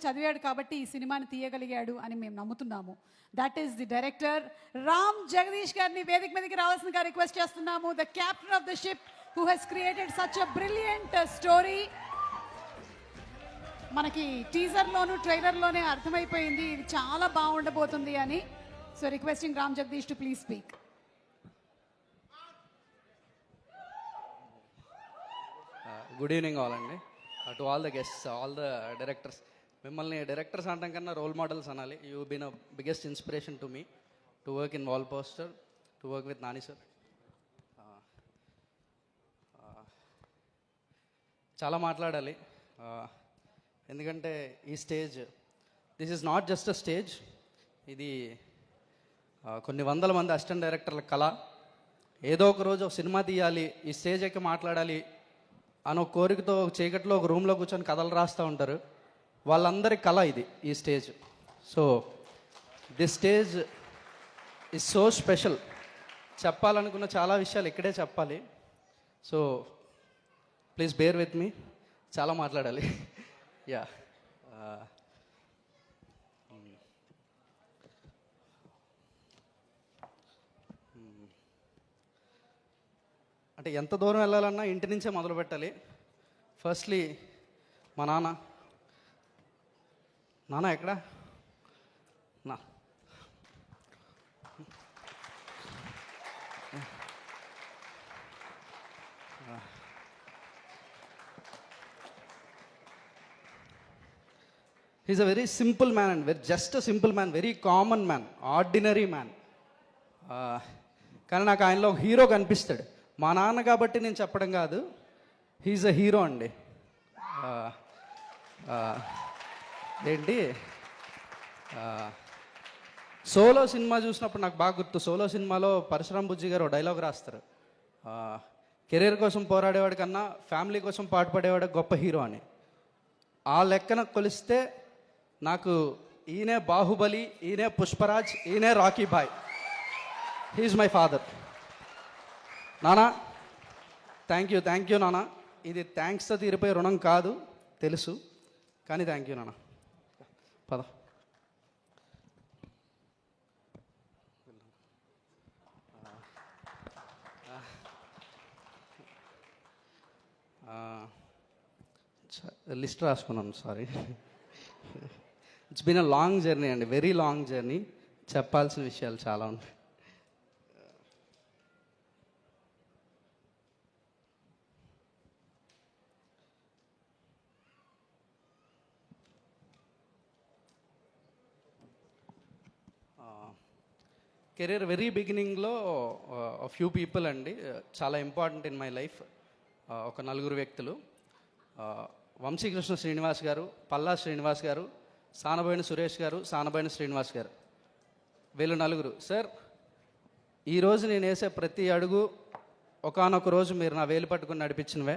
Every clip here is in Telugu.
చదివాడు కాబట్టి ఈ సినిమాని తీయగలిగాడు అని మేము నమ్ముతున్నాము. That is the director Ram Jagadeesh గారిని వేదిక మీదకి రావాల్సిందిగా రిక్వెస్ట్ చేస్తున్నాము. The captain of the ship who has created such a brilliant story. మనకి టీజర్లోను ట్రైలర్లోనే అర్థమైపోయింది ఇది చాలా బాగుండబోతుంది అని. So requesting Ram Jagadeesh to please speak. Good evening all అండి, to all the guests, all the directors. మిమ్మల్ని డైరెక్టర్స్ అనడం కన్నా రోల్ మోడల్స్ అనాలి. You been a biggest inspiration to me to work in wall poster, to work with Nani sir. చాలా మాట్లాడాలి, ఎందుకంటే ఈ stage, this is not just a stage, ఇది కొన్ని వందల మంది అసిస్టెంట్ డైరెక్టర్ల కళ. ఏదో ఒక రోజు ఒక సినిమా తీయాలి, ఈ స్టేజ్ ఎక్కి మాట్లాడాలి అని ఒక కోరికతో చీకట్లో ఒక రూమ్లో కూర్చొని కథలు రాస్తూ ఉంటారు. వాళ్ళందరి కళ ఇది, ఈ stage. So this stage is so special. చెప్పాలనుకున్న చాలా విషయాలు ఇక్కడే చెప్పాలి. So please bear with me, చాలా మాట్లాడాలి. యా అంటే ఎంత దూరం వెళ్ళాలన్నా ఇంటి నుంచే మొదలు పెట్టాలి. ఫస్ట్లీ మా నాన్న ఎక్కడ నా he's a very simple man and just a simple man, very common man, ordinary man. కానీ నాకు ఆయనలో ఒక హీరో కనిపిస్తాడు. మా నాన్న కాబట్టి నేను చెప్పడం కాదు, హీజ్ అ హీరో అండి. ఏంటి సోలో సినిమా చూసినప్పుడు నాకు బాగా గుర్తు. సోలో సినిమాలో పరశురామ్ బుజ్జి గారు డైలాగ్ రాస్తారు, కెరీర్ కోసం పోరాడేవాడి కన్నా ఫ్యామిలీ కోసం పాటుపడేవాడు గొప్ప హీరో అని. ఆ లెక్కన కొలిస్తే నాకు ఈయనే బాహుబలి, ఈయనే పుష్పరాజ్, ఈయనే Rocky Bhai. He's my father. నానా థ్యాంక్ యూ నాన్న. ఇది థ్యాంక్స్తో తీరిపోయే రుణం కాదు తెలుసు, కానీ థ్యాంక్ యూ నాన్న. పద. లిస్ట్ రాసుకున్నాను, sorry. It's been a long journey అండి, వెరీ లాంగ్ జర్నీ. చెప్పాల్సిన విషయాలు చాలా ఉన్నాయి. కెరీర్ వెరీ బిగినింగ్లో ఫ్యూ పీపుల్ అండి చాలా ఇంపార్టెంట్ ఇన్ మై లైఫ్. ఒక నలుగురు వ్యక్తులు, వంశీకృష్ణ శ్రీనివాస్ గారు, పల్లా శ్రీనివాస్ గారు, సానబోయిన సురేష్ గారు, సానబోయిన శ్రీనివాస్ గారు. వీళ్ళు నలుగురు. సార్, ఈరోజు నేను వేసే ప్రతి అడుగు ఒకానొక రోజు మీరు నా వేలు పట్టుకుని నడిపించినవే.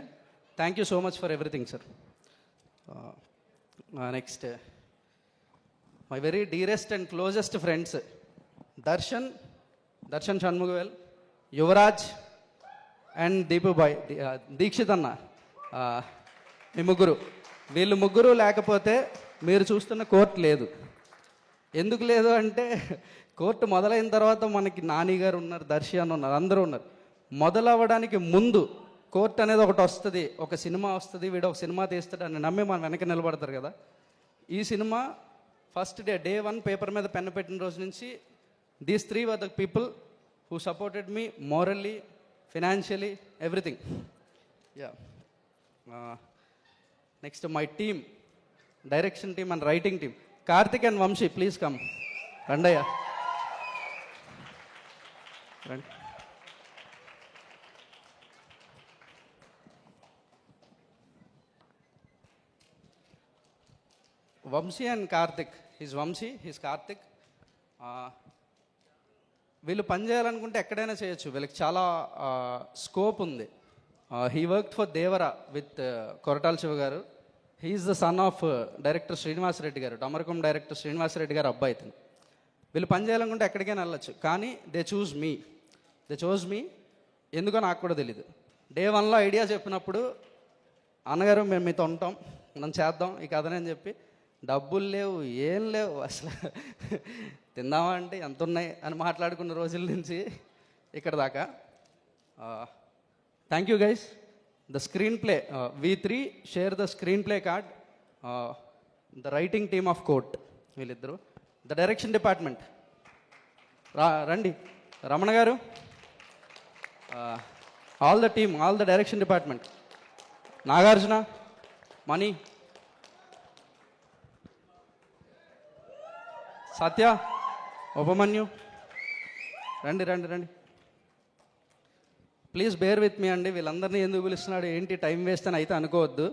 Thank you so much for everything sir. Next my very dearest and closest friends Darshan Shanmugavel, Yuvaraj and Deekshith అన్న. ఈ ముగ్గురు, వీళ్ళు ముగ్గురు లేకపోతే మీరు చూస్తున్న కోర్టు లేదు. ఎందుకు లేదు అంటే, కోర్టు మొదలైన తర్వాత మనకి నాని గారు ఉన్నారు, దర్శి అని ఉన్నారు, అందరూ ఉన్నారు. మొదలవ్వడానికి ముందు కోర్టు అనేది ఒకటి వస్తుంది, ఒక సినిమా వస్తుంది, వీడు ఒక సినిమా తీస్తాడు అని నమ్మి మనం వెనక నిలబడతారు కదా. ఈ సినిమా ఫస్ట్ డే 1 పేపర్ మీద పెన్ను పెట్టిన రోజు నుంచి these 3 were the people who supported me morally, financially, everything. Yeah. Next, my team, direction team and writing team. Karthik and Vamshi, please come. Randaya. Rand. Vamshi and Karthik. He's Vamshi, he's Karthik. వీళ్ళు పని చేయాలనుకుంటే ఎక్కడైనా చేయొచ్చు, వీళ్ళకి చాలా స్కోప్ ఉంది. He work for Devara with Koratala Siva గారు. He's the son of director Srinivasa Reddy గారు, డమరకం డైరెక్టర్ శ్రీనివాసరెడ్డి గారు అబ్బాయి ఇతను. వీళ్ళు పని చేయాలనుకుంటే ఎక్కడికైనా వెళ్ళచ్చు, కానీ దే చూజ్ మీ. ఎందుకో నాకు కూడా తెలీదు. డే 1లో ఐడియా చెప్పినప్పుడు, అన్నగారు మేము మీతో ఉంటాం, మనం చేద్దాం ఈ కథని అని చెప్పి డబ్బులు లేవు, ఏం లేవు అసలు. తిందామా అంటే ఎంత ఉన్నాయి అని మాట్లాడుకున్న రోజుల నుంచి ఇక్కడ దాకా. Thank you guys. The screenplay, we three share the screenplay card, the writing team of Court వీళ్ళిద్దరు, ద డైరెక్షన్ డిపార్ట్మెంట్ రండి, రమణ గారు, all the team, all the direction department, Nagarjuna, Mani, Satya, Upamanyu, రండి రండి రండి. ప్లీజ్ బేర్ విత్ మీ అండి. వీళ్ళందరినీ ఎందుకు పిలుస్తున్నాడు ఏంటి టైం వేస్ట్ అని అయితే అనుకోవద్దు.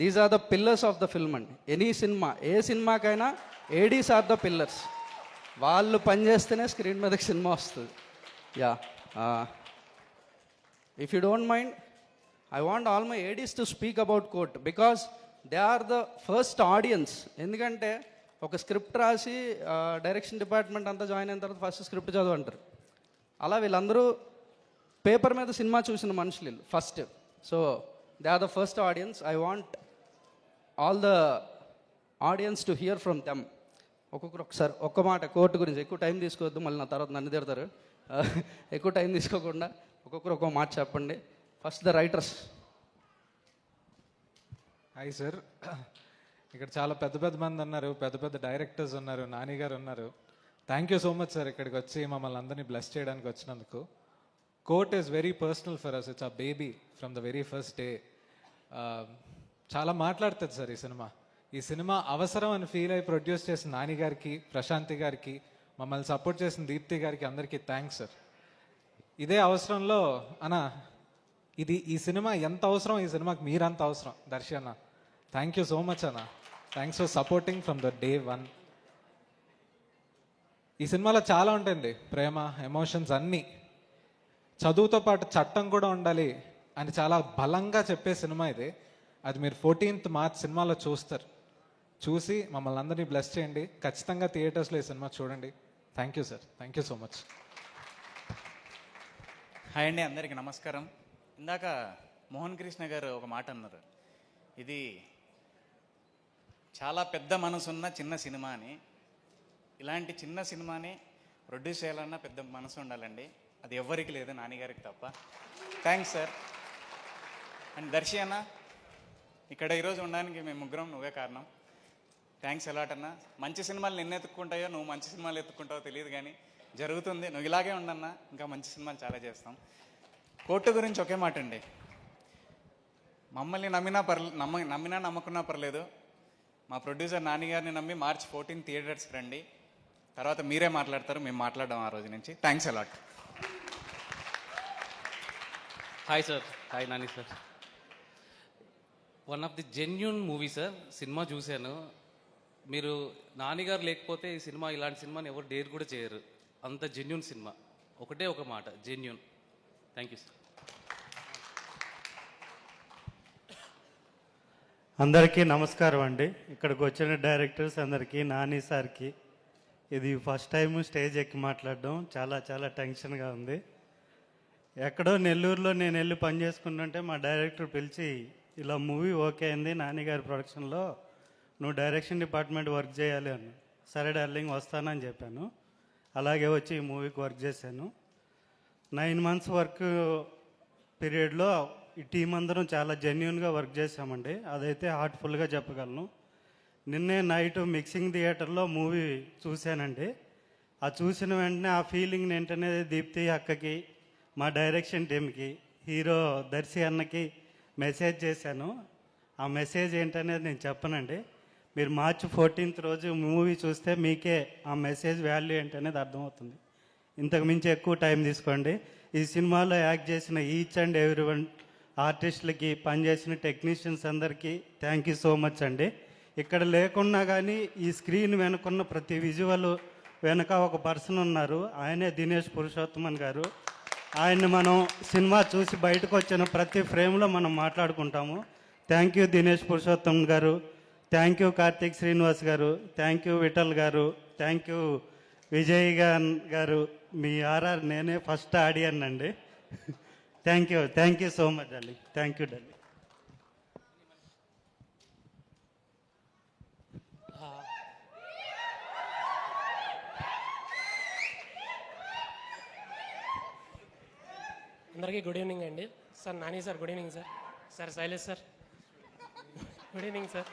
These are the pillars of the film అండి. ఎనీ సినిమా, ఏ సినిమాకైనా ఏడీస్ ఆర్ ద పిల్లర్స్. వాళ్ళు పనిచేస్తేనే స్క్రీన్ మీదకి సినిమా వస్తుంది. Yeah, if you don't mind, I want all my ADs to speak about Court because they are the first audience. ఎందుకంటే ఒక స్క్రిప్ట్ రాసి డైరెక్షన్ డిపార్ట్మెంట్ అంతా జాయిన్ అయిన తర్వాత ఫస్ట్ స్క్రిప్ట్ చదువు అంటారు. అలా వీళ్ళందరూ పేపర్ మీద సినిమా చూసిన మనుషులు first. So they are the first audience. I want all the audience to hear from them. ఒక్కొక్కరు ఒకసారి ఒక్క మాట కోర్టు గురించి. ఎక్కువ టైం తీసుకోవద్దు, మళ్ళీ నా తర్వాత నన్ను తిడతారు. ఎక్కువ టైం తీసుకోకుండా ఒక్కొక్కరు ఒక్కొక్క మాట చెప్పండి. First the writers. Hi sir, ఇక్కడ చాలా పెద్ద పెద్ద మంది ఉన్నారు, పెద్ద పెద్ద డైరెక్టర్స్ ఉన్నారు, నాని గారు ఉన్నారు. Thank you so much sir ఇక్కడికి వచ్చి మమ్మల్ని అందరినీ బ్లెస్ చేయడానికి వచ్చినందుకు. Court is very personal for us. It's a baby from the very first day. చాలా మాట్లాడుతుంది సార్ ఈ సినిమా. ఈ సినిమా అవసరం అని ఫీల్ అయి ప్రొడ్యూస్ చేసిన నాని గారికి, ప్రశాంతి గారికి, మమ్మల్ని సపోర్ట్ చేసిన దీప్తి గారికి, అందరికీ థ్యాంక్స్ సార్. ఇదే అవసరంలో ఈ సినిమా ఎంత అవసరం, ఈ సినిమాకి మీరంత అవసరం దర్శి అన్న. థ్యాంక్ యూ సో మచ్ అన్న. Thanks for supporting from the day one. ఈ సినిమాలో చాలా ఉంటుంది, ప్రేమ, ఎమోషన్స్ అన్నీ. చదువుతో పాటు చట్టం కూడా ఉండాలి అని చాలా బలంగా చెప్పే సినిమా ఇది. అది మీరు 14th మార్చ్ సినిమాలో చూస్తారు. చూసి మమ్మల్ని అందరినీ బ్లెస్ చేయండి. ఖచ్చితంగా థియేటర్స్లో ఈ సినిమా చూడండి. Thank you sir. Thank you so much. Hi అండి, అందరికీ నమస్కారం. ఇందాక మోహన్ కృష్ణ గారు ఒక మాట అన్నారు, ఇది చాలా పెద్ద మనసున్న చిన్న సినిమా అని. ఇలాంటి చిన్న సినిమాని ప్రొడ్యూస్ చేయాలన్నా పెద్ద మనసు ఉండాలండి. అది ఎవ్వరికి లేదు, నాన్నగారికి తప్ప. Thanks sir. అండ్ దర్శి అన్న, ఇక్కడ ఈరోజు ఉండడానికి మేము ముగ్గురం నువ్వే కారణం. థ్యాంక్స్ ఎలాట్ అన్న. మంచి సినిమాలు నిన్ను ఎత్తుక్కుంటాయో, నువ్వు మంచి సినిమాలు ఎత్తుక్కుంటావో తెలియదు కానీ జరుగుతుంది. నువ్వు ఇలాగే ఉండన్నా, ఇంకా మంచి సినిమాలు చాలా చేస్తాం. కోర్టు గురించి ఒకే మాట అండి, మమ్మల్ని నమ్మినా నమ్మకున్నా పర్లేదు, మా ప్రొడ్యూసర్ నాని గారిని నమ్మి March 14 థియేటర్స్కి రండి. తర్వాత మీరే మాట్లాడతారు, మేము మాట్లాడడం ఆ రోజు నుంచి. Thanks a lot. Hi sir. Hi Nani sir. One of the genuine movie sir. Cinema చూశాను. మీరు నానిగారు లేకపోతే ఈ సినిమా, ఇలాంటి సినిమాని ఎవరు డేర్ కూడా చేయరు. అంత జెన్యున్ సినిమా. ఒకటే ఒక మాట, జెన్యున్. Thank you sir. అందరికీ నమస్కారం అండి. ఇక్కడికి వచ్చిన డైరెక్టర్స్ అందరికీ, నాని సార్కి, ఇది ఫస్ట్ టైం స్టేజ్ ఎక్కి మాట్లాడడం చాలా చాలా టెన్షన్గా ఉంది. ఎక్కడో నెల్లూరులో నేను వెళ్ళి పని చేసుకుంటుంటే మా డైరెక్టర్ పిలిచి, ఇలా మూవీ ఓకే అయింది నాన్నగారి ప్రొడక్షన్లో, నువ్వు డైరెక్షన్ డిపార్ట్మెంట్ వర్క్ చేయాలి అని. సరే డార్లింగ్ వస్తానని చెప్పాను. అలాగే వచ్చి ఈ మూవీకి వర్క్ చేశాను. 9 months వర్క్ పీరియడ్లో ఈ టీం అందరం చాలా జెన్యున్గా వర్క్ చేసామండి. అదైతే హార్ట్ఫుల్గా చెప్పగలను. నిన్నే నైట్ మిక్సింగ్ థియేటర్లో మూవీ చూశానండి. ఆ చూసిన వెంటనే ఆ ఫీలింగ్ ఏంటనే దీప్తి అక్కకి, మా డైరెక్షన్ టీంకి, హీరో దర్శి అన్నకి మెసేజ్ చేశాను. ఆ మెసేజ్ ఏంటనేది నేను చెప్పనండి. మీరు March 14 రోజు మూవీ చూస్తే మీకే ఆ మెసేజ్ వాల్యూ ఏంటనేది అర్థమవుతుంది. ఇంతకు మించి ఎక్కువ టైం తీసుకోండి. ఈ సినిమాలో యాక్ట్ చేసిన ఈచ్ అండ్ ఎవ్రీ వన్ ఆర్టిస్టులకి, పనిచేసిన టెక్నీషియన్స్ అందరికీ థ్యాంక్ యూ సో మచ్ అండి. ఇక్కడ లేకున్నా కానీ ఈ స్క్రీన్ వెనుకున్న ప్రతి విజువల్ వెనక ఒక పర్సన్ ఉన్నారు. ఆయనే దినేష్ పురుషోత్తమన్ గారు. ఆయన్ని మనం సినిమా చూసి బయటకు వచ్చిన ప్రతి ఫ్రేమ్లో మనం మాట్లాడుకుంటాము. థ్యాంక్ యూ దినేష్ పురుషోత్తమన్ గారు. థ్యాంక్ యూ కార్తీక్ శ్రీనివాస్ గారు. థ్యాంక్ యూ విఠల్ గారు. థ్యాంక్ యూ విజయ్ గారు. మీ ఆర్ఆర్ నేనే ఫస్ట్ ఆడియన్ అండి. Thank you so much darling. Thank you darling. అందరికీ గుడ్ ఈవినింగ్ అండి. Sir Nani sir good evening sir. Sir Shailesh sir good evening sir.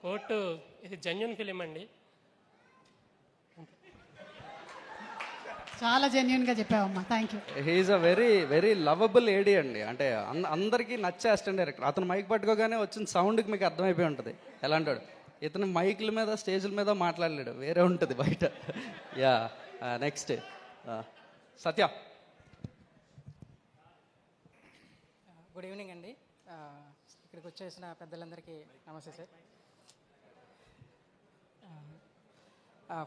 Court ఇది జెన్యున్ ఫిలిం అండి. చాలా జెన్యున్గా చెప్పావమ్మా, thank you. He's a very very lovable AD అండి. అంటే అందరికీ నచ్చే అసిస్టెంట్ డైరెక్టర్. అతను మైక్ పట్టుకోగానే వచ్చిన సౌండ్కి మీకు అర్థమైపోయి ఉంటుంది ఎలాంటాడు. ఇతను మైక్ల మీద స్టేజ్ల మీద మాట్లాడలేడు, వేరే ఉంటుంది బయట. యా నెక్స్ట్ సత్య. గుడ్ ఈవినింగ్ అండి. ఇక్కడికి వచ్చేసిన పెద్దలందరికీ నమస్తే sir.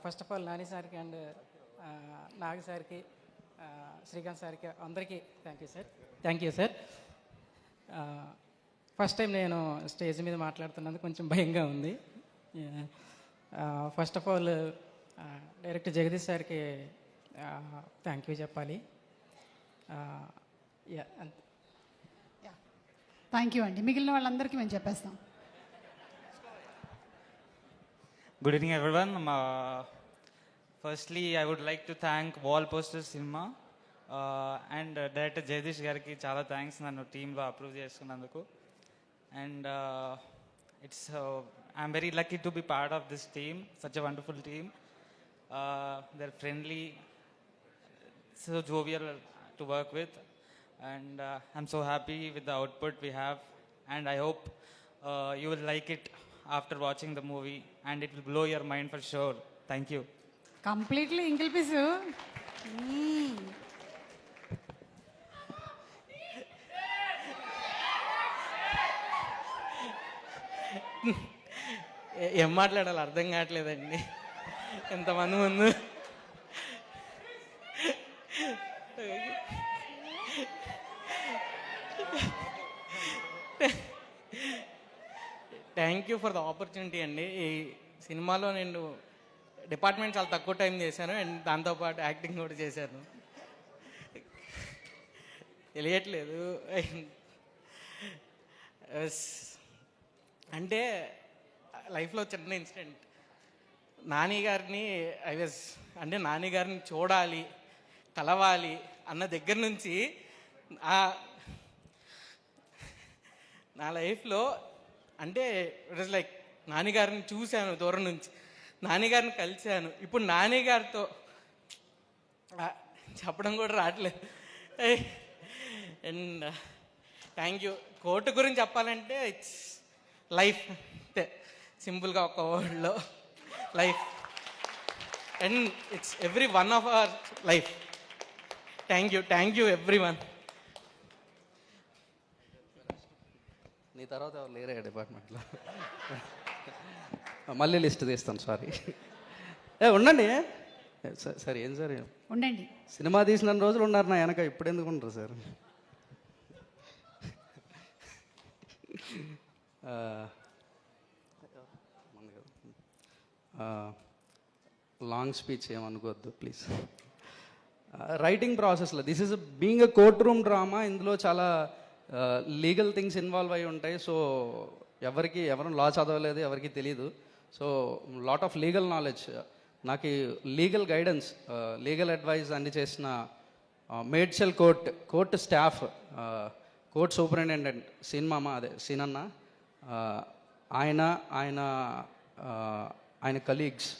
First of all Nani సార్కి అండ్ నాగ్ సార్కి, శ్రీకాంత్ సార్కి అందరికీ thank you sir. First time నేను స్టేజ్ మీద మాట్లాడుతున్నందుకు కొంచెం భయంగా ఉంది. First of all director Jagadish సార్కి థ్యాంక్ యూ చెప్పాలి. థ్యాంక్ యూ అండి. మిగిలిన వాళ్ళందరికీ మేము చెప్పేస్తాం. Good evening, everyone. Firstly, I would like to thank Wall Posters Cinema and Director Jagdish Gariki చాలా థ్యాంక్స్ నన్ను టీంలో అప్రూవ్ చేసుకున్నందుకు. And I'm very lucky to be part of this team, such a wonderful team. They are friendly, so jovial to work with, and I'm so happy with the output we have, and I hope you will like it after watching the movie, and it will blow your mind for sure. Thank you. Completely ఇంకిల్ పీసు. ఏం మాట్లాడాలి అర్థం కావట్లేదండి ఎంతమంది ముందు. Thank you for the opportunity అండి. ఈ సినిమాలో నేను డిపార్ట్మెంట్ చాలా తక్కువ టైం చేశాను, అండ్ దాంతోపాటు యాక్టింగ్ కూడా చేశాను. తెలియట్లేదు అంటే లైఫ్లో చిన్న ఇన్సిడెంట్. నాని గారిని చూడాలి, కలవాలి అన్న దగ్గర నుంచి నా లైఫ్లో అంటే ఇట్ ఇస్ లైక్ నాన్నగారిని చూశాను దూరం నుంచి, నాన్నగారిని కలిశాను. ఇప్పుడు నాన్నగారితో చెప్పడం కూడా రావట్లేదు. And thank you. కోర్టు గురించి చెప్పాలంటే ఇట్స్ లైఫ్, అంతే సింపుల్గా ఒక వర్డ్లో life. And it's every one of our life. Thank you every one. నీ తర్వాత ఎవరు లేరే డిపార్ట్మెంట్లో. మళ్ళీ లిస్ట్ తీస్తాను, సారీ. ఉండండి సార్. ఏం సార్ ఉండండి. సినిమా తీసిన రోజులు ఉన్నారు నా వెనక, ఇప్పుడు ఎందుకు ఉండరు సార్? లాంగ్ స్పీచ్ ఏమనుకోవద్దు ప్లీజ్. రైటింగ్ ప్రాసెస్లో this is being a court room drama. ఇందులో చాలా లీగల్ థింగ్స్ ఇన్వాల్వ్ అయి ఉంటాయి. సో ఎవరు లా చదవలేదు, ఎవరికి తెలియదు. So lot of legal knowledge. నాకు లీగల్ గైడెన్స్, లీగల్ అడ్వైజ్ అన్ని చేసిన Medchal court staff, court superintendent సీనన్న, ఆయన కలీగ్స్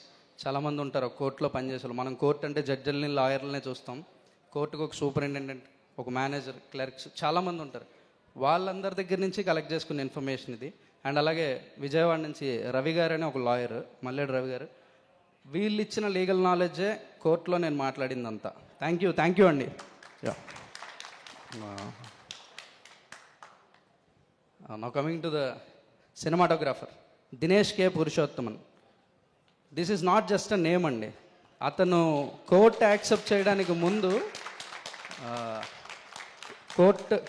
చాలామంది ఉంటారు కోర్టులో పనిచేసే. మనం కోర్టు అంటే జడ్జిల్ని, లాయర్లనే చూస్తాం. కోర్టుకు ఒక సూపరింటెండెంట్, ఒక మేనేజర్, క్లర్క్స్ చాలామంది ఉంటారు. వాళ్ళందరి దగ్గర నుంచి కలెక్ట్ చేసుకున్న ఇన్ఫర్మేషన్ ఇది. అండ్ అలాగే విజయవాడ నుంచి రవి గారు అని ఒక లాయర్, మల్లేడు రవి గారు, వీళ్ళు ఇచ్చిన లీగల్ నాలెడ్జే కోర్టులో నేను మాట్లాడిందంతా. థ్యాంక్ యూ అండి. Now coming to the cinematographer Dinesh K Purushothaman. This is not just a name అండి. అతను కోర్ట్ యాక్సెప్ట్ చేయడానికి ముందు,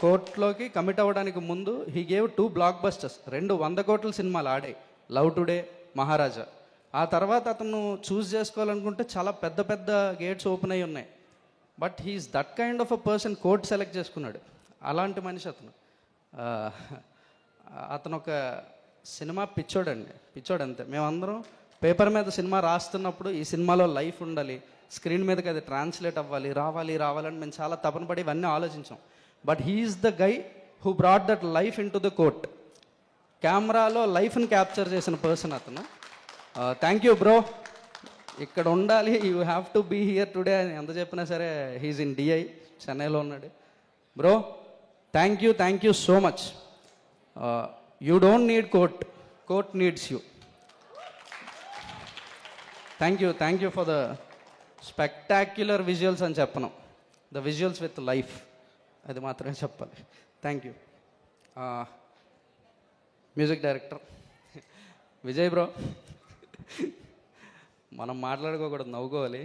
కోర్టులోకి కమిట్ అవ్వడానికి ముందు హీ గేవ్ 2 బ్లాక్ బస్టర్స్, 2 100 కోట్ల సినిమాలు ఆడాయి, లవ్ టుడే, మహారాజా. ఆ తర్వాత అతను చూస్ చేసుకోవాలనుకుంటే చాలా పెద్ద పెద్ద గేట్స్ ఓపెన్ అయ్యి ఉన్నాయి. But he's that kind of a person. Court select చేసుకున్నాడు. అలాంటి మనిషి అతను. అతను ఒక సినిమా పిచ్చోడు అంతే. మేమందరం పేపర్ మీద సినిమా రాస్తున్నప్పుడు ఈ సినిమాలో లైఫ్ ఉండాలి, స్క్రీన్ మీదకి అది ట్రాన్స్లేట్ అవ్వాలి, రావాలని మేము చాలా తపన పడి ఇవన్నీ ఆలోచించాం. But he's the guy who brought that life into the Court. కెమెరాలో లైఫ్ని క్యాప్చర్ చేసిన పర్సన్ అతను. థ్యాంక్ యూ బ్రో, ఇక్కడ ఉండాలి, you have to be here today అని ఎంత చెప్పినా సరే. హీఈస్ ఇన్ డిఐ, చెన్నైలో ఉన్నాడు. Bro thank you so much. You don't need Court needs you. Thank you for the spectacular visuals అని చెప్పను, ద విజువల్స్ విత్ లైఫ్, అది మాత్రమే చెప్పాలి. Thank you. Music director Vijay bro, మనం మాట్లాడుకోకూడదు, నవ్వుకోవాలి.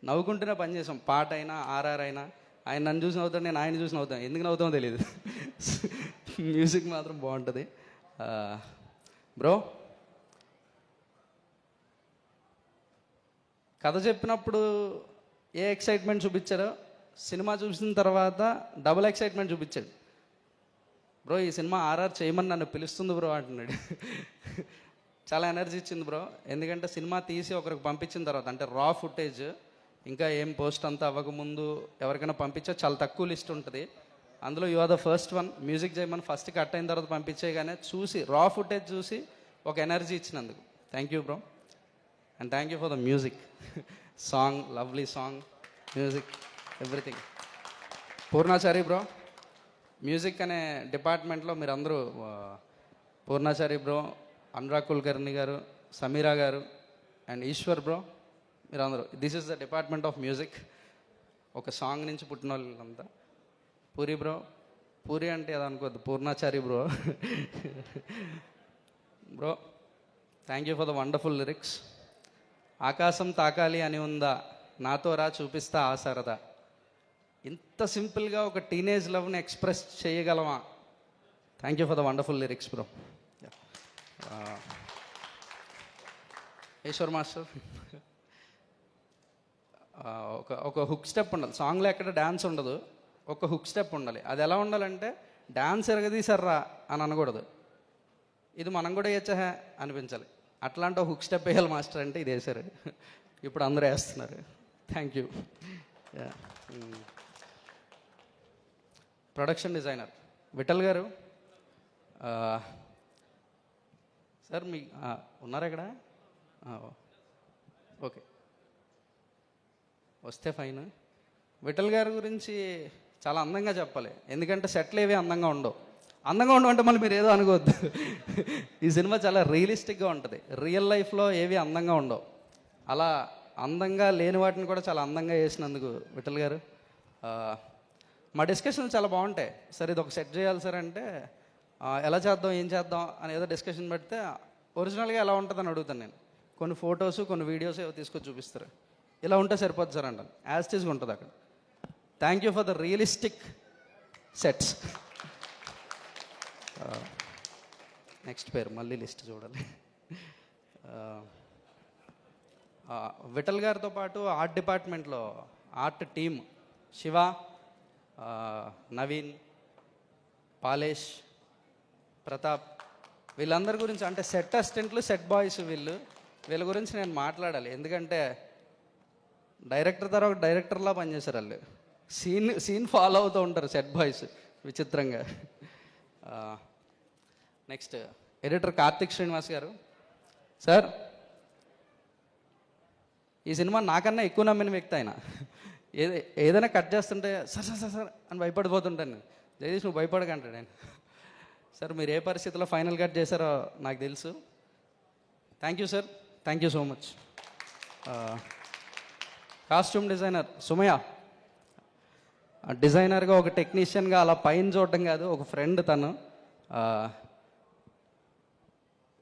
నవ్వుకుంటూనే పని చేసాం. పాట అయినా ఆర్ఆర్ అయినా ఆయన నన్ను చూసి నవ్వుతాను, నేను ఆయన చూసి నవ్వుతాను. ఎందుకు నవ్వుతామో తెలియదు. మ్యూజిక్ మాత్రం బాగుంటుంది. బ్రో కథ చెప్పినప్పుడు ఏ ఎక్సైట్మెంట్ చూపించారో సినిమా చూసిన తర్వాత డబుల్ ఎక్సైట్మెంట్ చూపించాడు. బ్రో ఈ సినిమా ఆర్ఆర్ చేయమని నన్ను పిలుస్తుంది బ్రో అంటున్నాడు. చాలా ఎనర్జీ ఇచ్చింది బ్రో. ఎందుకంటే సినిమా తీసి ఒకరికి పంపించిన తర్వాత, అంటే రా ఫుటేజ్ ఇంకా ఏం పోస్ట్ అంతా అవ్వకముందు ఎవరికైనా పంపించా, చాలా తక్కువ లిస్ట్ ఉంటుంది. అందులో you are the first one. Music చేయమని ఫస్ట్ కట్ అయిన తర్వాత పంపించేయగానే చూసి రా ఫుటేజ్ చూసి ఒక ఎనర్జీ ఇచ్చినందుకు thank you bro. And thank you for the music, song, lovely song, music, everything. Purnachari bro, music అనే డిపార్ట్మెంట్లో మీరందరూ, పూర్ణాచారి బ్రో, అనురాగ్ కుల్కర్ణి గారు, సమీరా గారు అండ్ ఈశ్వర్ బ్రో, మీరందరూ, this is the department of music. ఒక సాంగ్ నుంచి పుట్టిన వాళ్ళంతా. పూరి బ్రో, పూరి అంటే అది అనుకోద్దు, Purnachari bro. Bro thank you for the wonderful lyrics. ఆకాశం తాకాలి అని ఉందా, నాతో రా చూపిస్తా ఆ సరదా. ఇంత సింపుల్గా ఒక టీనేజ్ లవ్ని ఎక్స్ప్రెస్ చేయగలమా? Thank you for the wonderful lyrics bro. Eshwar master, ఒక హుక్ స్టెప్ ఉండాలి సాంగ్లో. ఎక్కడ డ్యాన్స్ ఉండదు, ఒక హుక్ స్టెప్ ఉండాలి. అది ఎలా ఉండాలంటే డ్యాన్స్ ఎరగదీసర్రా అని అనకూడదు, ఇది మనం కూడా వేయచ్చా అనిపించాలి. అట్లాంటి ఒక హుక్ స్టెప్ వేయాలి మాస్టర్ అంటే ఇది వేశారు. ఇప్పుడు అందరూ వేస్తున్నారు. Thank you. Production designer Vittal garu. Sir మీ ఉన్నారా ఇక్కడ? ఓకే, వస్తే ఫైన్. విఠల్ గారి గురించి చాలా అందంగా చెప్పాలి, ఎందుకంటే సెట్లు ఏవి అందంగా ఉండవు. అందంగా ఉండవు అంటే మళ్ళీ మీరు ఏదో అనుకోవద్దు. ఈ సినిమా చాలా రియలిస్టిక్గా ఉంటుంది. రియల్ లైఫ్లో ఏవి అందంగా ఉండవు. అలా అందంగా లేని వాటిని కూడా చాలా అందంగా చేసినందుకు విఠల్ గారు. మా డిస్కషన్లు చాలా బాగుంటాయి. సార్ ఇది ఒక సెట్ చేయాలి సార్ అంటే ఎలా చేద్దాం, ఏం చేద్దాం అని ఏదో డిస్కషన్ పెడితే ఒరిజినల్గా ఎలా ఉంటుందని అడుగుతాను నేను. కొన్ని ఫొటోస్, కొన్ని వీడియోస్ ఏవో తీసుకొచ్చి చూపిస్తారు. ఇలా ఉంటే సరిపోద్ది సార్ అంటాను. యాజ్ టీజ్గా ఉంటుంది అక్కడ. Thank you for the realistic sets. Next పేరు మళ్ళీ లిస్ట్ చూడాలి. విఠల్ గారితో పాటు ఆర్ట్ డిపార్ట్మెంట్లో ఆర్ట్ టీమ్ శివ, నవీన్, పాలేష్, ప్రతాప్, వీళ్ళందరి గురించి, అంటే సెట్ అసిస్టెంట్లు, సెట్ బాయ్స్, వీళ్ళ గురించి నేను మాట్లాడాలి. ఎందుకంటే డైరెక్టర్ తర్వాత డైరెక్టర్లా పనిచేశారు వాళ్ళు. సీన్ ఫాలో అవుతూ ఉంటారు సెట్ బాయ్స్ విచిత్రంగా. నెక్స్ట్ ఎడిటర్ కార్తిక్ శ్రీనివాస్ గారు. సార్ ఈ సినిమా నాకన్నా ఎక్కువ నమ్మిన వ్యక్తి ఆయన. ఏదైనా కట్ చేస్తుంటే సార్ సార్ సార్ అని భయపడిపోతుంటాను. జగదీష్ నువ్వు భయపడకంటాడు ఆయన. సార్ మీరు ఏ పరిస్థితిలో ఫైనల్ కట్ చేశారో నాకు తెలుసు. Thank you sir, thank you so much. Costume designer Sumayya. డిజైనర్గా ఒక టెక్నీషియన్గా అలా పైన చూడడం కాదు, ఒక ఫ్రెండ్ తను.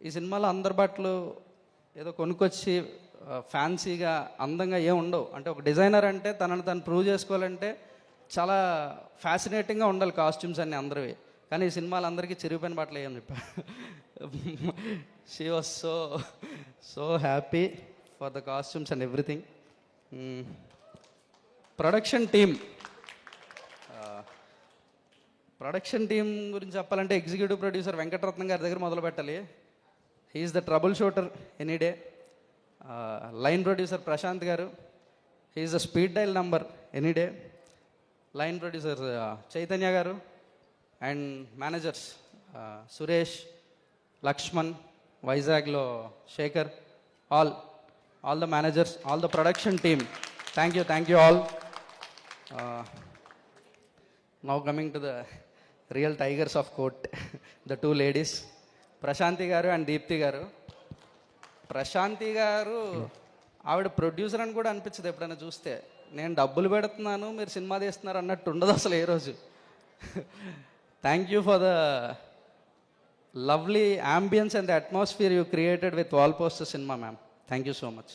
ఈ సినిమాలో అందరి బట్టలు ఏదో కొనుక్కొచ్చి ఫ్యాన్సీగా అందంగా ఏం ఉండవు. అంటే ఒక డిజైనర్ అంటే తనను తను ప్రూవ్ చేసుకోవాలంటే చాలా ఫ్యాసినేటింగ్గా ఉండాలి కాస్ట్యూమ్స్ అన్నీ అందరివి. కానీ ఈ సినిమాలు అందరికీ చిరిగిపోయిన బట్టలు ఏమని చెప్పా. She was so happy for the costumes and everything. Production team గురించి చెప్పాలంటే ఎగ్జిక్యూటివ్ ప్రొడ్యూసర్ వెంకటరత్నం గారి దగ్గర మొదలు పెట్టాలి. He's the troubleshooter any day. Line producer Prashanth గారు, he's a speed dial number any day. Line producer Chaitanya గారు అండ్ మేనేజర్స్ సురేష్, లక్ష్మణ్, వైజాగ్లో Shekhar, all the managers, all the production team, thank you all. Now coming to the real tigers of Court, the two ladies, Prashanti గారు అండ్ దీప్తి గారు. ప్రశాంతి గారు ఆవిడ ప్రొడ్యూసర్ అని కూడా అనిపించదు ఎప్పుడైనా చూస్తే. నేను డబ్బులు పెడుతున్నాను, మీరు సినిమా తీస్తున్నారు అన్నట్టు ఉండదు అసలు ఏ రోజు. Thank you for the lovely ambience and the atmosphere you created with wall poster cinema ma'am. Thank you so much.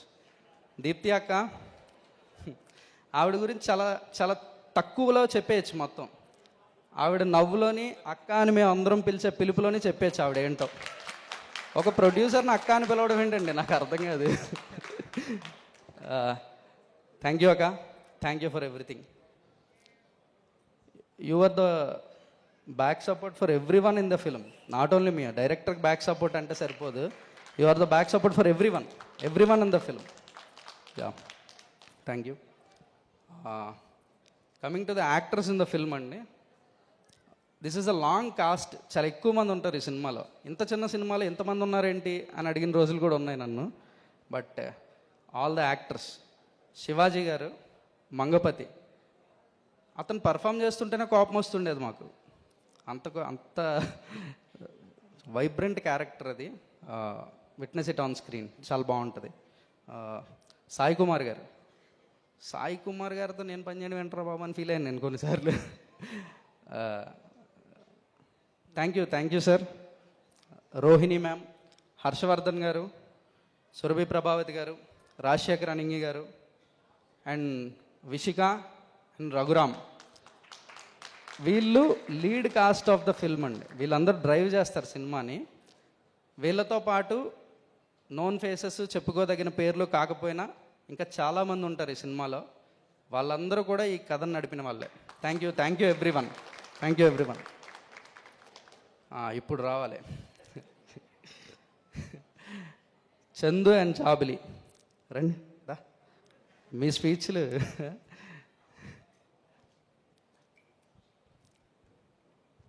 Deepthi అక్క, ఆవిడ గురించి చాలా చాలా తక్కువలో చెప్పేయచ్చు మొత్తం. ఆవిడ నవ్వులోని అక్క అని మేము అందరం పిలిచే పిలుపులోని చెప్పేయచ్చు ఆవిడ ఏంటో. ఒక ప్రొడ్యూసర్ని అక్క అని పిలవడం ఏంటండి, నాకు అర్థం కాదు. థ్యాంక్ యూ అక్క, thank you for everything. You are the back support for every one in the film, not only me. డైరెక్టర్కి బ్యాక్ సపోర్ట్ అంటే సరిపోదు, you are the back support for every one in the film. Yeah, thank you. Coming to the actors in the film అండి, this is a long cast. చాలా ఎక్కువ మంది ఉంటారు ఈ సినిమాలో. ఇంత చిన్న సినిమాలో ఎంతమంది ఉన్నారేంటి అని అడిగిన రోజులు కూడా ఉన్నాయి నన్ను. But all the actors, Shivaji గారు, మంగపతి, అతను పర్ఫామ్ చేస్తుంటేనే కోపం వస్తుండేది మాకు. అంత వైబ్రెంట్ క్యారెక్టర్ అది. విట్నెస్ ఇట్ ఆన్ స్క్రీన్, చాలా బాగుంటుంది. సాయి కుమార్ గారితో నేను పనిచేయడం ఏంట్రా బాబు అని ఫీల్ అయ్యాను నేను కొన్నిసార్లు. Thank you sir. Rohini ma'am, Harshavardhan garu, Surabhi Prabhavati గారు, రాజశేఖర్ అనింగి గారు అండ్ విషిక అండ్ రఘురామ్, వీళ్ళు lead cost of the film అండి. వీళ్ళందరూ డ్రైవ్ చేస్తారు సినిమాని. వీళ్ళతో పాటు నోన్ ఫేసెస్, చెప్పుకోదగిన పేర్లు కాకపోయినా ఇంకా చాలామంది ఉంటారు ఈ సినిమాలో. వాళ్ళందరూ కూడా ఈ కథను నడిపిన వాళ్ళే. Thank you everyone. ఇప్పుడు రావాలి చందు అండ్ చాబిలి, రండి రా, మీ స్పీచ్లు.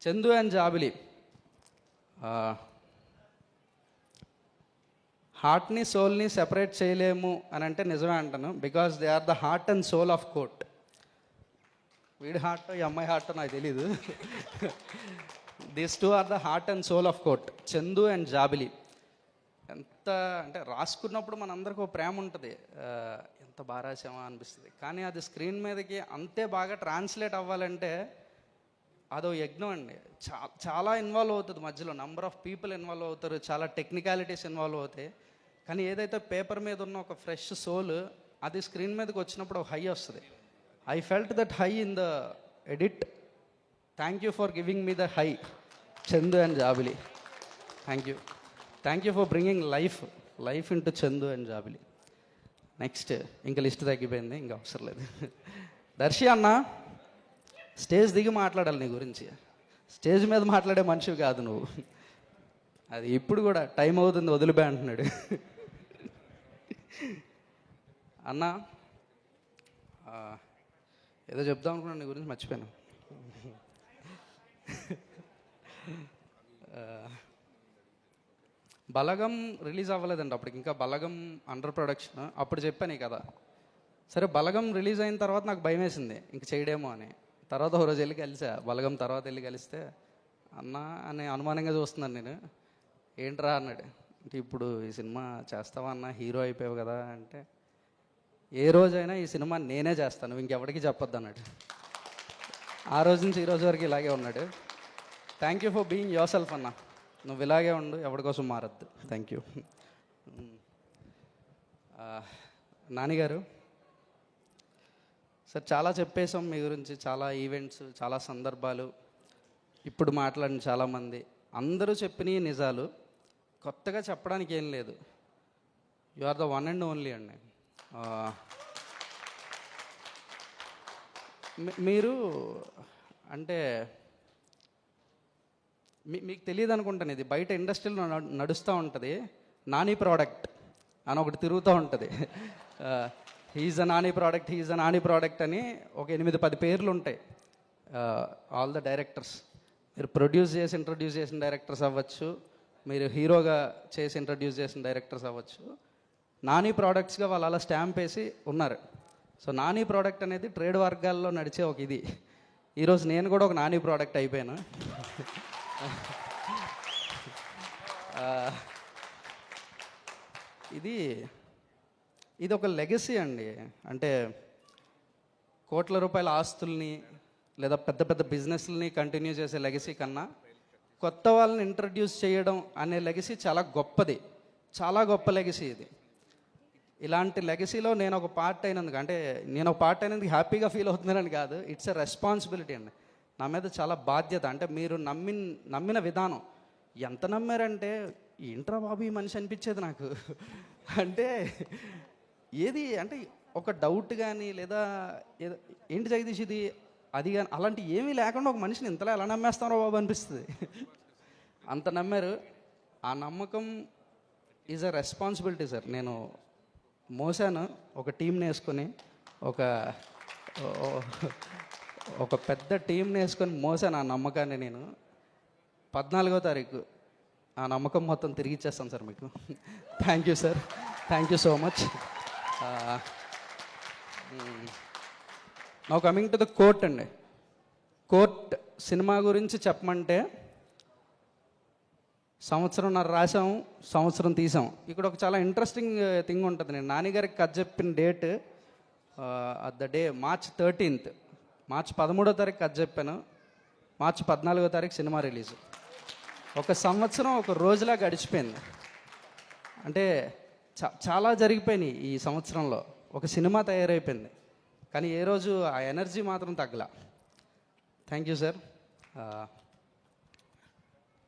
చందు అండ్ చాబిలి, హార్ట్ని సోల్ని సెపరేట్ చేయలేము అని అంటే నిజమే అంటాను. Because they are the heart and soul of Court. వీడి హార్ట్, ఈ అమ్మాయి హార్ట్ నాకు తెలీదు. These two are the heart and soul of Court, Chandu and Jabili. ఎంత అంటే రాసుకున్నప్పుడు మనందరికీ ఒక ప్రేమ ఉంటుంది, ఎంత బాగా రాసామా అనిపిస్తుంది. కానీ అది స్క్రీన్ మీదకి అంతే బాగా ట్రాన్స్లేట్ అవ్వాలంటే అదో యజ్ఞం అండి. చాలా ఇన్వాల్వ్ అవుతుంది మధ్యలో, నంబర్ ఆఫ్ పీపుల్ ఇన్వాల్వ్ అవుతారు, చాలా టెక్నికాలిటీస్ ఇన్వాల్వ్ అవుతాయి. కానీ ఏదైతే పేపర్ మీద ఉన్న ఒక ఫ్రెష్ సోల్ అది స్క్రీన్ మీదకి వచ్చినప్పుడు ఒక హై వస్తుంది. I felt that high in the edit. Thank you for giving me the high, Chandu and Jabili. Thank you for bringing life into Chandu and Jabili. Next ఇంకా లిస్ట్ తగ్గిపోయింది, ఇంకా అవసరం లేదు. దర్శి అన్న, స్టేజ్ దిగి మాట్లాడాలి నీ గురించి. స్టేజ్ మీద మాట్లాడే మనిషివి కాదు నువ్వు. అది ఇప్పుడు కూడా టైం అవుతుంది వదిలిపే అంటున్నాడు. అన్న, ఏదో చెప్దాం అనుకున్నాను నీ గురించి, మర్చిపోయాను. బలగం రిలీజ్ అవ్వలేదండి అప్పటికి, ఇంకా బలగం అండర్ ప్రొడక్షన్. అప్పుడు చెప్పాను కదా. సరే, బలగం రిలీజ్ అయిన తర్వాత నాకు భయం వేసింది ఇంక చేయడేమో అని. తర్వాత ఒక రోజు వెళ్ళి కలిసా, బలగం తర్వాత వెళ్ళి కలిస్తే అన్న అని అనుమానంగా చూస్తున్నాను నేను. ఏంట్రా అన్నాడు. అంటే ఇప్పుడు ఈ సినిమా చేస్తావా అన్న, హీరో అయిపోయావు కదా అంటే, ఏ రోజైనా ఈ సినిమా నేనే చేస్తాను, నువ్వు ఇంకెవరికి చెప్పొద్దు అన్నాడు. ఆ రోజు నుంచి ఈ రోజు వరకు ఇలాగే ఉన్నాడు. Thank you for being yourself అన్న. నువ్వు ఇలాగే ఉండు, ఎవరి కోసం మారద్దు. Thank you. నానిగారు సార్, చాలా చెప్పేశాం మీ గురించి, చాలా ఈవెంట్స్, చాలా సందర్భాలు, ఇప్పుడు మాట్లాడిన చాలామంది, అందరూ చెప్పినవి నిజాలు, కొత్తగా చెప్పడానికి ఏం లేదు. You are the one and only అండి. మీరు అంటే మీకు తెలియదు అనుకుంటాను, ఇది బయట ఇండస్ట్రీలో నడుస్తూ ఉంటుంది. నాని ప్రోడక్ట్ అని ఒకటి తిరుగుతూ ఉంటుంది. హీఈస్ అ నాని ప్రోడక్ట్, హీఈస్ అ నాని ప్రోడక్ట్ అని ఒక 8-10 పేర్లు ఉంటాయి. ఆల్ ద డైరెక్టర్స్, మీరు ప్రొడ్యూస్ చేసి ఇంట్రడ్యూస్ చేసిన డైరెక్టర్స్ అవ్వచ్చు, మీరు హీరోగా చేసి ఇంట్రడ్యూస్ చేసిన డైరెక్టర్స్ అవ్వచ్చు, నాని ప్రోడక్ట్స్గా వాళ్ళు అలా స్టాంప్ వేసి ఉన్నారు. సో నాని ప్రోడక్ట్ అనేది ట్రేడ్ వర్గాల్లో నడిచే ఒక ఇది. ఈరోజు నేను కూడా ఒక నాని ప్రోడక్ట్ అయిపోయాను. ఇది ఒక లెగసీ అండి. అంటే కోట్ల రూపాయల ఆస్తుల్ని లేదా పెద్ద పెద్ద బిజినెస్లని కంటిన్యూ చేసే లెగసీ కన్నా కొత్త వాళ్ళని ఇంట్రడ్యూస్ చేయడం అనే లెగసీ చాలా గొప్పది, చాలా గొప్ప లెగసీ ఇది. ఇలాంటి లెగసీలో నేను ఒక పార్ట్ అయినందుకు, అంటే నేను ఒక పార్ట్ అయినందుకు హ్యాపీగా ఫీల్ అవుతున్నానని కాదు, ఇట్స్ ఎ రెస్పాన్సిబిలిటీ అండి. నా మీద చాలా బాధ్యత. అంటే మీరు నమ్మిన విధానం ఎంత నమ్మారంటే, ఏంట్రా బాబు ఈ మనిషి అనిపించేది నాకు. అంటే ఏది అంటే ఒక డౌట్ కానీ లేదా ఏదో ఏంటి జగదీష్ ఇది అది కానీ అలాంటి ఏమీ లేకుండా ఒక మనిషిని ఇంతలా ఎలా నమ్మేస్తారో బాబు అనిపిస్తుంది. అంత నమ్మారు. ఆ నమ్మకం ఈజ్ అ రెస్పాన్సిబిలిటీ సార్. నేను మోసాను ఒక టీంని వేసుకొని, ఒక పెద్ద టీంని వేసుకొని మోసాను ఆ నమ్మకాన్ని. నేను 14వ తారీఖు ఆ నమ్మకం మొత్తం తిరిగి ఇచ్చేస్తాను సార్ మీకు. Thank you sir, thank you so much. Now coming to the court అండి. కోర్ట్ సినిమా గురించి చెప్పమంటే సంవత్సరంన్నర రాసాము, సంవత్సరం తీసాం. ఇక్కడ ఒక చాలా ఇంట్రెస్టింగ్ థింగ్ ఉంటుంది. నేను నాన్నగారికి కథ చెప్పిన date at the day March 13th, March 13వ తారీఖు కథ చెప్పాను, March 14వ తారీఖు సినిమా రిలీజ్. ఒక సంవత్సరం ఒక రోజులా గడిచిపోయింది. అంటే చాలా జరిగిపోయినాయి ఈ సంవత్సరంలో. ఒక సినిమా తయారైపోయింది, కానీ ఏ రోజు ఆ ఎనర్జీ మాత్రం తగ్గలా. Thank you sir.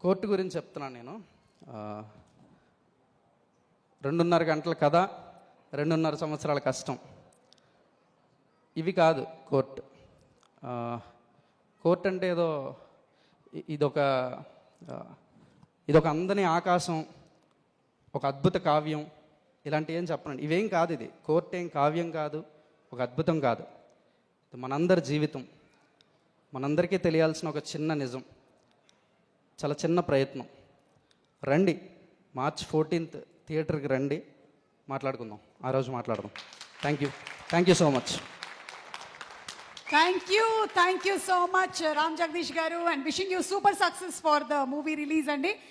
కోర్టు గురించి చెప్తున్నాను నేను. 2.5 గంటల కథ, 2.5 సంవత్సరాల కష్టం. ఇవి కాదు కోర్టు. కోర్టు అంటే ఏదో ఇదొక అందని ఆకాశం, ఒక అద్భుత కావ్యం, ఇలాంటి ఏం చెప్పనండి. ఇవేం కాదు. ఇది కోర్టు ఏం కావ్యం కాదు, ఒక అద్భుతం కాదు. ఇది మనందరి జీవితం, మనందరికీ తెలియాల్సిన ఒక చిన్న నిజం, చాలా చిన్న ప్రయత్నం. రండి, March 14th థియేటర్కి రండి, మాట్లాడుకుందాం. ఆ రోజు మాట్లాడదాం. Thank you so much. Thank you so much, Ram Jagdish garu, and wishing you super success for the movie release అండి.